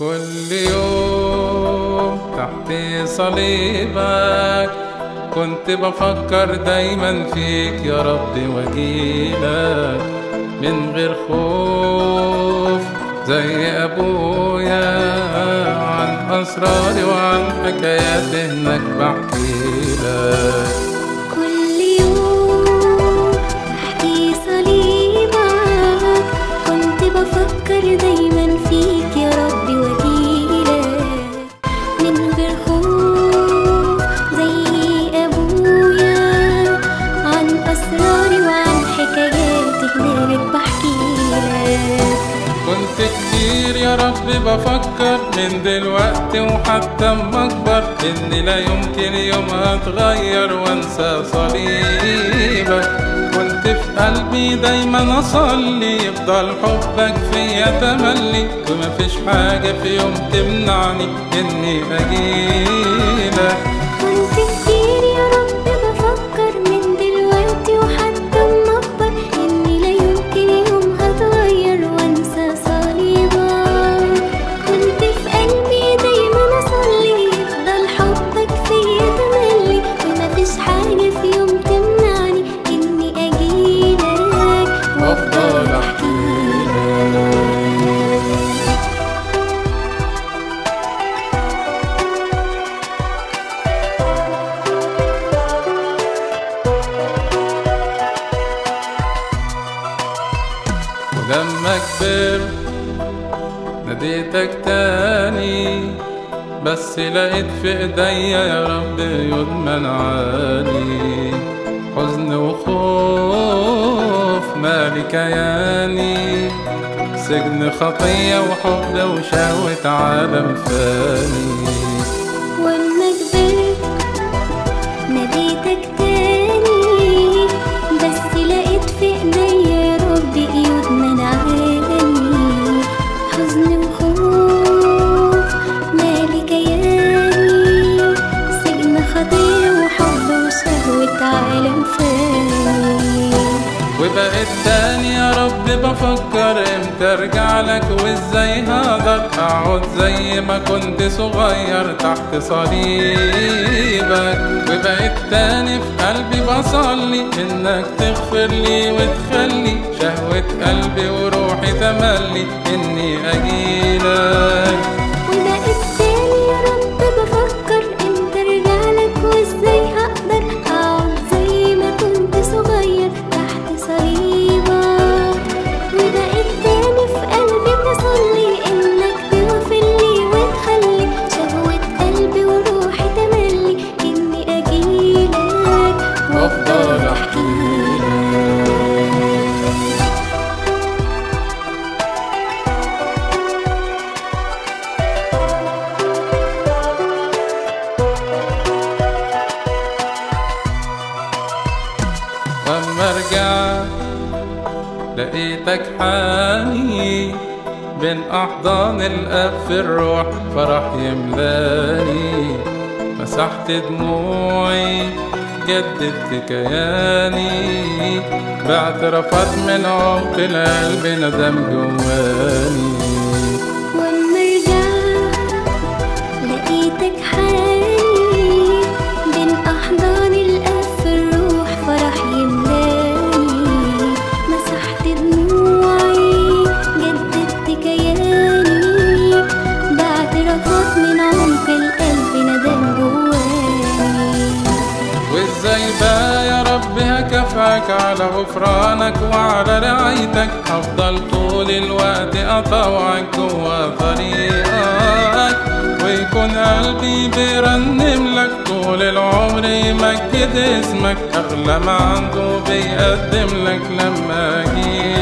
كل يوم تحت صليبك كنت بفكر دايما فيك يا رب واجيلك من غير خوف زي ابويا عن اسراري وعن حكاياتي انك بحكيلك. كل يوم تحت صليبك كنت بفكر دايما فيك يا رب واجيلك من غير خوف زي ابويا عن اسراري وعن حكاياتي هناك بحكيلك. كنت كتير يا رب بفكر من دلوقتي وحتى اما اكبر اني لا يمكن يوم اتغير وانسى صليبك. كنت في قلبي دايما اصلي يفضل حبك فيا تملي ومفيش حاجة في يوم تمنعني اني اجيلك. كنت كتير يا رب بفكر من دلوقتي وحتى اما اكبر اني لا يمكن يوم هتغير وانسى صليبك. كنت في قلبي دايما اصلي يفضل حبك فيا تملي ومفيش حاجة في يوم تمنعني اني اجيلك وافضل احكيلك. ولما كبرت ناديتك تاني بس لقيت في ايديا يا رب يد منعاني. حزن وخوف مالي كياني سجن خطية وحب وشهوة عالم فاني. واما كبرت ناديتك تاني بس لقيت في ايديا يا رب ايد منعاني. حزن وخوف مالي كياني سجن خطية وحب وشهوة عالم فاني. وبقيت تاني يا رب بفكر امتى ارجع لك وازاي هقدر اقعد زي ما كنت صغير تحت صليبك. وبقيت تاني في قلبي بصلي انك تغفر لي وتخلي شهوة قلبي وروحي تملي اني اجيلك. وبقيت تاني يا رب بفكر امتى ارجع لك وازاي هقدر اقعد زي ما كنت صغير تحت صليبك. وبقيت تاني في قلبي بصلي انك تغفر لي وتخلي شهوة قلبي وروحي تملي اني اجيلك وافضل احكيلك. واما رجعت لقيتك حامي بين احضان الاب في الروح فرح يملاني. مسحت دموعي جددت كياني باعترافات من عمق القلب ندم جواني. واما رجعت لقيتك حامي بين احضان الاب في الروح فرح يملاني. مسحت دموعي جددت كياني باعترافات من عمق القلب ندم جواني. وازاي بقى يا رب هكافئك على غفرانك وعلى رعايتك هفضل طول الوقت اطوعك جوا طريقك ويكون قلبي بيرنم لك طول العمر يمجد اسمك اغلى ما عنده بيقدم لك لما اجيلك.